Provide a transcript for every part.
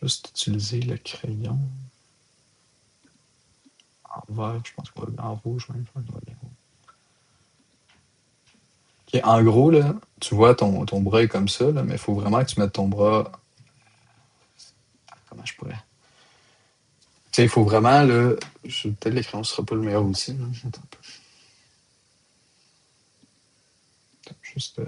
juste utiliser le crayon. En vert, je pense qu'on va en rouge même. Ok, en gros, là, tu vois, ton bras est comme ça, là, mais il faut vraiment que tu mettes ton bras. Comment je pourrais? Tu sais, il faut vraiment, là. Peut-être le crayon ne sera pas le meilleur outil. Là. Attends un peu. Juste.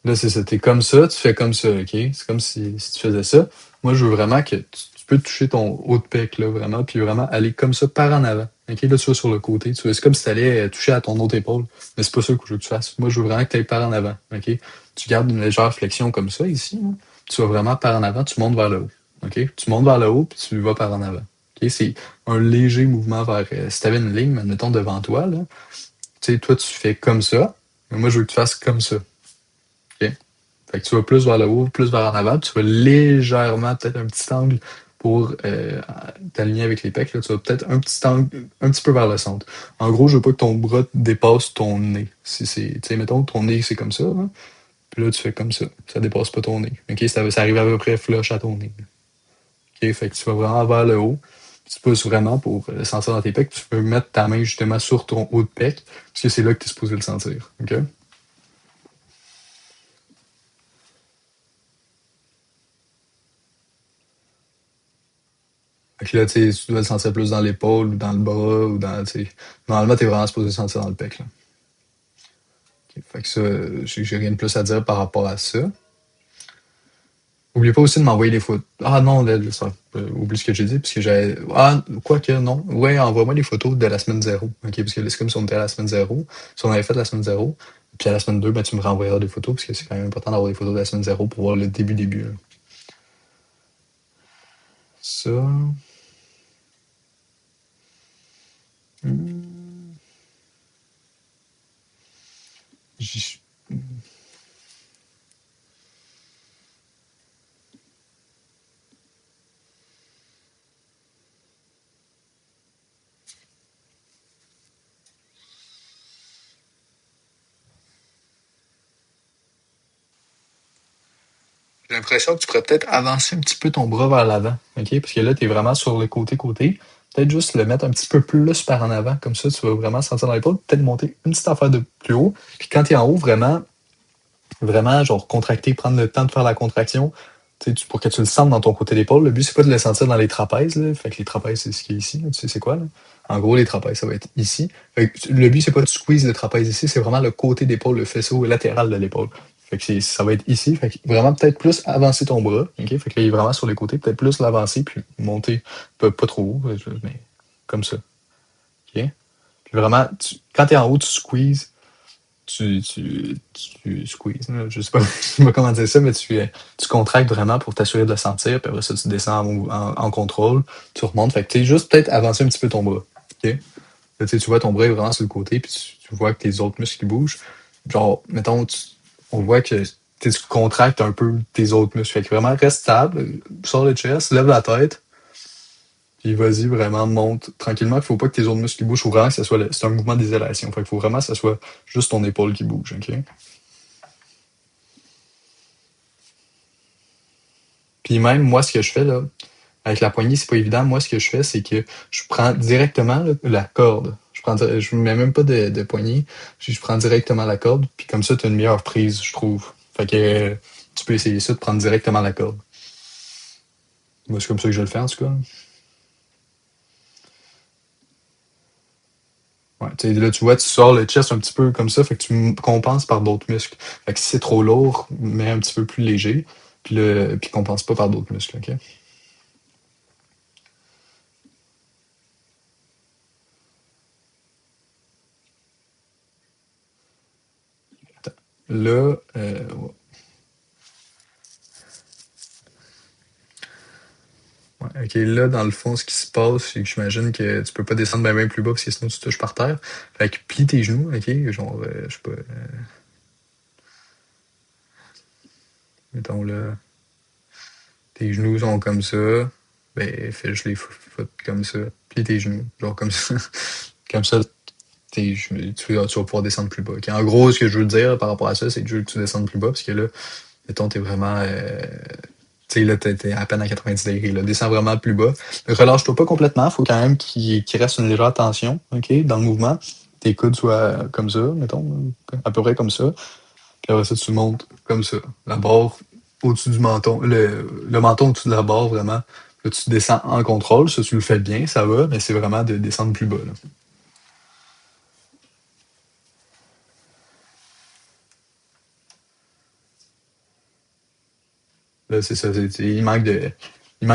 Là, c'est ça. T'es comme ça, tu fais comme ça, OK? C'est comme si tu faisais ça. Moi, je veux vraiment que tu peux toucher ton haut de pec, là, vraiment, puis vraiment aller comme ça par en avant. OK? Là, tu vas sur le côté. C'est comme si tu allais toucher à ton autre épaule. Mais c'est pas ça que je veux que tu fasses. Moi, je veux vraiment que tu ailles par en avant. OK? Tu gardes une légère flexion comme ça, ici. Là. Tu vas vraiment par en avant, tu montes vers le haut. OK? Tu montes vers le haut, puis tu vas par en avant. OK? C'est un léger mouvement vers. Si tu avais une ligne, mettons, devant toi, là, tu sais, toi, tu fais comme ça. Mais moi, je veux que tu fasses comme ça. OK? Fait que tu vas plus vers le haut, plus vers en avant, tu vas légèrement, peut-être un petit angle pour t'aligner avec les pecs. Là, tu vas peut-être un petit angle, un petit peu vers le centre. En gros, je veux pas que ton bras dépasse ton nez. Si c'est, tu sais, mettons, ton nez, c'est comme ça, hein, puis là, tu fais comme ça. Ça dépasse pas ton nez. OK? Ça arrive à peu près flush à ton nez. OK? Fait que tu vas vraiment vers le haut. Tu pousses vraiment pour le sentir dans tes pecs. Tu peux mettre ta main justement sur ton haut de pec, parce que c'est là que tu es supposé le sentir. OK? Fait que là, tu dois le sentir plus dans l'épaule ou dans le bras ou dans, tu sais. Normalement, t'es vraiment supposé le sentir dans le pec, là. Ok. Fait que ça, j'ai rien de plus à dire par rapport à ça. Oublie pas aussi de m'envoyer les photos. Ah non, là, ça, oublie ce que j'ai dit, parce que j'avais. Ah, quoi que, non. Ouais, envoie-moi les photos de la semaine zéro. OK, parce que là, c'est comme si on était à la semaine zéro. Si on avait fait la semaine zéro, puis à la semaine 2, ben, tu me renvoyeras des photos, parce que c'est quand même important d'avoir des photos de la semaine zéro pour voir le début, là. Ça. Hmm, j'y- J'ai l'impression que tu pourrais peut-être avancer un petit peu ton bras vers l'avant, OK? Parce que là, tu es vraiment sur le côté-côté. Peut-être juste le mettre un petit peu plus par en avant, comme ça, tu vas vraiment sentir dans l'épaule. Peut-être monter une petite affaire de plus haut. Puis quand tu es en haut, vraiment, genre, contracter, prendre le temps de faire la contraction, pour que tu le sentes dans ton côté d'épaule. Le but, c'est pas de le sentir dans les trapèzes, là. Fait que les trapèzes, c'est ce qui est ici, là. Tu sais, c'est quoi, là? En gros, les trapèzes, ça va être ici. Fait que le but, c'est pas de squeeze le trapèze ici, c'est vraiment le côté d'épaule, le faisceau latéral de l'épaule. Fait que ça va être ici. Fait que vraiment, peut-être plus avancer ton bras, OK? Fait que là, il est vraiment sur les côtés. Peut-être plus l'avancer, puis monter, pas trop haut, mais comme ça, OK? Puis vraiment, quand t'es en haut, tu squeezes tu squeezes, là. Je sais pas, je sais pas comment dire ça, mais tu contractes vraiment pour t'assurer de le sentir, puis après ça, tu descends en contrôle, tu remontes. Fait que tu sais, juste peut-être avancer un petit peu ton bras. OK? Là, tu vois ton bras est vraiment sur le côté, puis tu vois que tes autres muscles qui bougent. Genre, mettons, on voit que tu contractes un peu tes autres muscles. Fait que vraiment, reste stable, sors le chest, lève la tête, puis vas-y, vraiment, monte tranquillement. Il faut pas que tes autres muscles bougent. Faut vraiment que ça soit c'est un mouvement d'isolation. Fait qu'il faut vraiment que ça soit juste ton épaule qui bouge, OK? Puis même, moi, ce que je fais, là, avec la poignée, c'est pas évident. Moi, ce que je fais, c'est que je prends directement là, la corde. Je mets même pas de poignée. Je prends directement la corde. Puis comme ça, tu as une meilleure prise, je trouve. Fait que tu peux essayer ça, de prendre directement la corde. Moi, c'est comme ça que je le fais, en tout cas. Ouais, là, tu vois, tu sors le chest un petit peu comme ça, fait que compenses par d'autres muscles. Fait que si c'est trop lourd, mets un petit peu plus léger, puis compense pas par d'autres muscles, OK? Attends. Là, ouais, OK, là, dans le fond, ce qui se passe, c'est que j'imagine que tu peux pas descendre bien plus bas parce que sinon tu touches par terre. Fait que plie tes genoux, OK? Genre, je sais pas, mettons là, tes genoux sont comme ça. Ben, fais juste les foot comme ça. Plie tes genoux, genre comme ça. Comme ça, tu vas pouvoir descendre plus bas. OK? En gros, ce que je veux dire par rapport à ça, c'est que je veux que tu descendes plus bas parce que là, Mettons, t'es vraiment. Tu sais, là, t'es à peine à 90 degrés. Là. Descends vraiment plus bas. Relâche-toi pas complètement. Faut quand même qu'il reste une légère tension, OK, dans le mouvement. Tes coudes soient comme ça, mettons, à peu près comme ça. Puis après ça, tu montes comme ça. La barre au-dessus du menton, le menton au-dessus de la barre, vraiment. Là, tu descends en contrôle. Ça, tu le fais bien, ça va, mais c'est vraiment de descendre plus bas. Là. Là, c'est ça. Il manque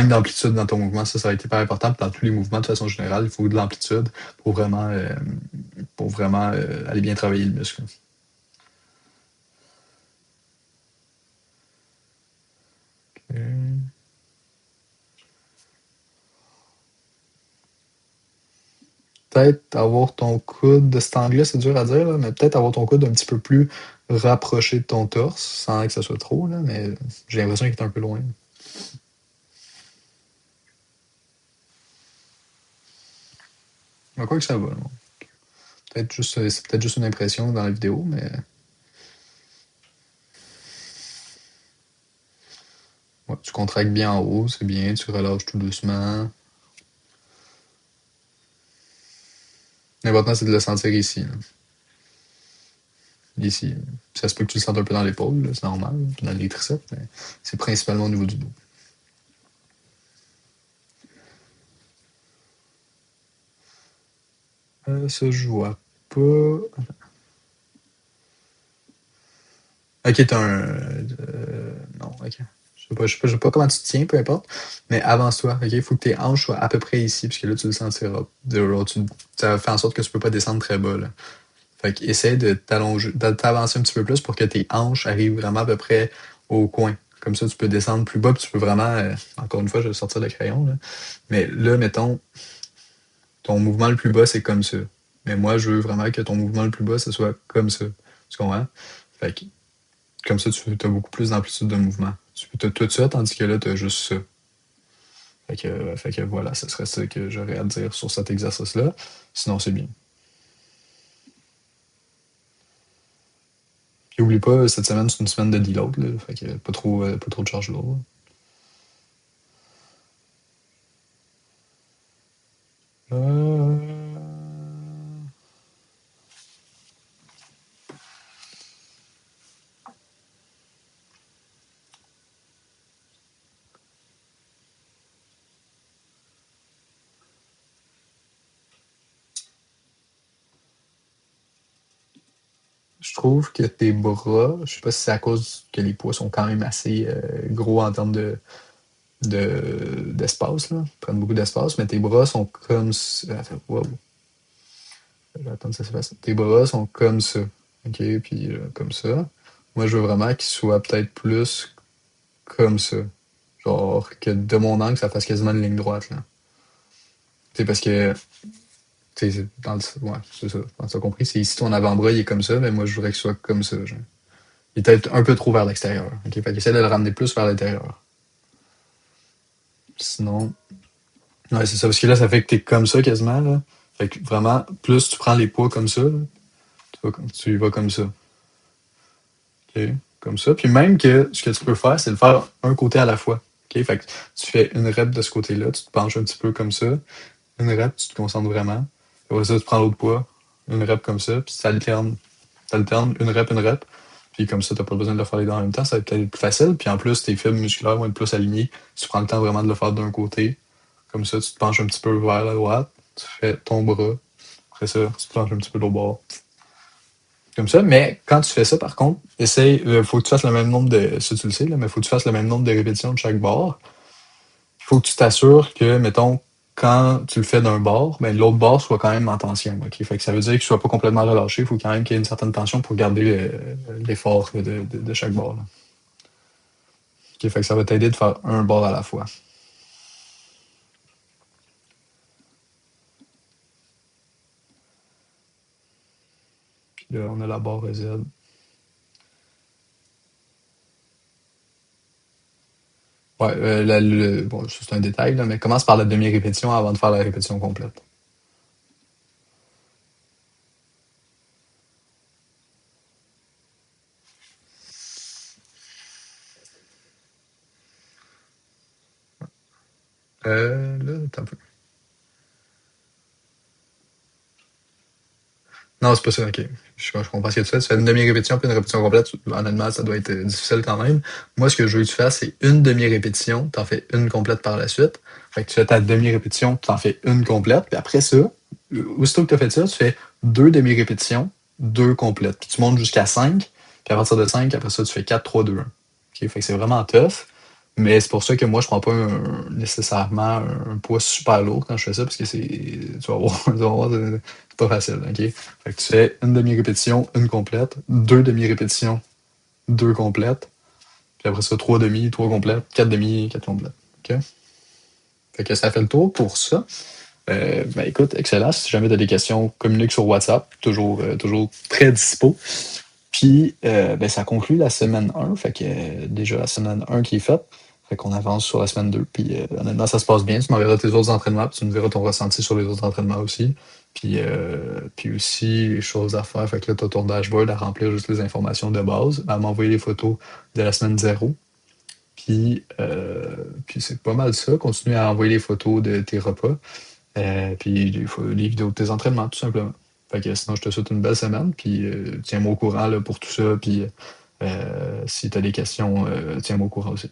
d'amplitude dans ton mouvement. Ça va être hyper important. Puis dans tous les mouvements, de façon générale, il faut de l'amplitude pour vraiment aller bien travailler le muscle. Euh, Peut-être avoir ton coude, de cet angle-là, c'est dur à dire, là, mais peut-être avoir ton coude un petit peu plus rapproché de ton torse, sans que ça soit trop, là, mais j'ai l'impression qu'il est un peu loin. Mais quoi que ça va, là. C'est peut-être juste une impression dans la vidéo, mais ouais, tu contractes bien en haut, c'est bien, tu relâches tout doucement. L'important, c'est de le sentir ici. Là. Ici. Ça se peut que tu le sentes un peu dans l'épaule, là, c'est normal, dans les triceps, mais c'est principalement au niveau du dos. Ça, je vois pas. Ok, t'as un. Non, ok. Je sais pas comment tu te tiens, peu importe. Mais avance-toi, ok? Il faut que tes hanches soient à peu près ici, parce que là, tu le sentiras. Ça fait en sorte que tu peux pas descendre très bas, là. Fait que essaie de t'allonger, de t'avancer un petit peu plus pour que tes hanches arrivent vraiment à peu près au coin. Comme ça, tu peux descendre plus bas, puis tu peux vraiment. Encore une fois, je vais sortir le crayon, là. Mais là, mettons, ton mouvement le plus bas, c'est comme ça. Mais moi, je veux vraiment que ton mouvement le plus bas, ce soit comme ça. Tu comprends? Fait que comme ça, tu as beaucoup plus d'amplitude de mouvement. Tu as tout ça, tandis que là, tu as juste ça. Fait que voilà, ce serait ça que j'aurais à dire sur cet exercice-là. Sinon, c'est bien. Puis oublie pas, cette semaine, c'est une semaine de deload, là. Fait que pas trop de charge lourde. Euh... Je trouve que tes bras, je sais pas si c'est à cause que les poids sont quand même assez gros en termes d'espace, là. Ils prennent beaucoup d'espace, mais tes bras sont comme ça. Wow. Je vais attendre que ça se fasse. Tes bras sont comme ça. OK? Puis comme ça. Moi, je veux vraiment qu'ils soient peut-être plus comme ça. Genre que de mon angle, ça fasse quasiment une ligne droite, là. Tu sais, parce que, tu sais, ouais, c'est ça. Dans ça compris, c'est ici ton avant-bras, il est comme ça, mais moi, je voudrais qu'il soit comme ça, genre. Il est peut-être un peu trop vers l'extérieur. OK? Fait qu'essaie de le ramener plus vers l'intérieur. Sinon, ouais, c'est ça. Parce que là, ça fait que t'es comme ça quasiment, là. Fait que vraiment, plus tu prends les poids comme ça, là, tu y vas comme ça. OK? Comme ça. Puis même que ce que tu peux faire, c'est le faire un côté à la fois. OK? Fait que tu fais une rep de ce côté-là, tu te penches un petit peu comme ça. Une rep, tu te concentres vraiment. Après ça, tu prends l'autre poids. Une rep comme ça, puis ça alterne. T'alternes une rep. Puis comme ça, t'as pas besoin de le faire les deux en même temps. Ça va peut-être être plus facile. Puis en plus, tes fibres musculaires vont être plus alignées. Tu prends le temps vraiment de le faire d'un côté. Comme ça, tu te penches un petit peu vers la droite. Tu fais ton bras. Après ça, tu te penches un petit peu de l'autre bord. Comme ça, mais quand tu fais ça, par contre, essaye, faut que tu fasses le même nombre de, ça tu le sais, là, mais faut que tu fasses le même nombre de répétitions de chaque bord. Il faut que tu t'assures que, mettons, quand tu le fais d'un bord, ben, l'autre bord soit quand même en tension. OK? Fait que ça veut dire qu'il soit pas complètement relâché. Il faut quand même qu'il y ait une certaine tension pour garder l'effort de chaque bord. Là. OK? Fait que ça va t'aider de faire un bord à la fois. Puis là, on a la barre Z. Ouais, bon, c'est un détail, là, mais commence par la demi-répétition avant de faire la répétition complète. Là, attends un peu. Non, c'est pas ça, ok. Je comprends ce que tu fais. Tu fais une demi-répétition puis une répétition complète. Honnêtement, ça doit être difficile quand même. Moi, ce que je veux que tu fasses, c'est une demi-répétition, t'en fais une complète par la suite. Fait que tu fais ta demi-répétition, t'en fais une complète, puis après ça, aussitôt que tu as fait ça, tu fais deux demi-répétitions, deux complètes. Puis tu montes jusqu'à 5, puis à partir de 5, après ça, tu fais 4 3 2 1. Ok. Fait que c'est vraiment tough. Mais c'est pour ça que moi, je prends pas nécessairement un poids super lourd quand je fais ça, parce que c'est. Tu vas voir, tu vas voir, c'est pas facile. Ok. Fait que tu fais une demi-répétition, une complète, deux demi-répétitions, deux complètes, puis après ça, trois demi, trois complètes, quatre demi, quatre complètes. Ok. Fait que ça fait le tour pour ça. Ben écoute, excellent. Si jamais tu as des questions, communique sur WhatsApp. Toujours très dispo. Puis, ben, ça conclut la semaine 1. Fait que déjà la semaine 1 qui est faite. Fait qu'on avance sur la semaine 2. Puis, honnêtement, ça se passe bien. Tu m'enverras tes autres entraînements. Puis tu me verras ton ressenti sur les autres entraînements aussi. Puis aussi, les choses à faire. Fait que là, tu as ton dashboard à remplir juste les informations de base, à m'envoyer les photos de la semaine 0. Puis c'est pas mal ça. Continue à envoyer les photos de tes repas. Puis les vidéos de tes entraînements, tout simplement. Fait que sinon, je te souhaite une belle semaine, puis tiens-moi au courant là, pour tout ça, puis si tu as des questions, tiens-moi au courant aussi.